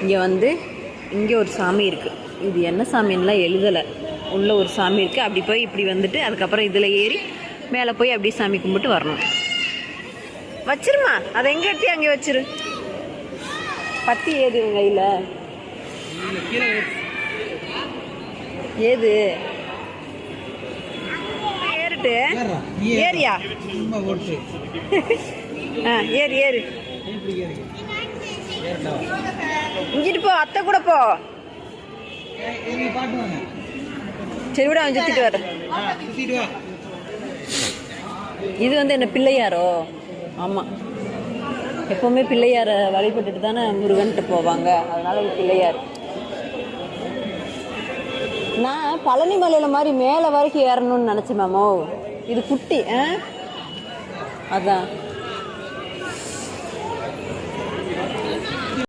இங்கே இங்கே ஒரு சாமி இருக்குது. இது என்ன சாமின்லாம் எழுதலை. உள்ளே ஒரு சாமி இருக்குது. அப்படி போய் இப்படி வந்துட்டு அதுக்கப்புறம் இதில் ஏறி மேலே போய் அப்படி சாமி கும்பிட்டு வரணும். வச்சிருமா, அதை எங்கே எடுத்து அங்கே வச்சிரு. பத்தி ஏது உங்க கையில்? ஏது ஏறிட்டு ஏரியா? ஏறு ஏறு. இங்கிட்டு போ, அத்தை கூட போ. சரி விட, அவன் சுத்திட்டு வர. இது என்ன பிள்ளையாரோ? ஆமாம், எப்போவுமே பிள்ளையாரை வழிபட்டுட்டு தானே முருகன்ட்டு போவாங்க. அதனால இது பிள்ளையார். நான் பழனி மலையில் மாதிரி மேலே வரைக்கும் ஏறணும்னு நினச்சேன் மாமோ. இது குட்டி. அதான்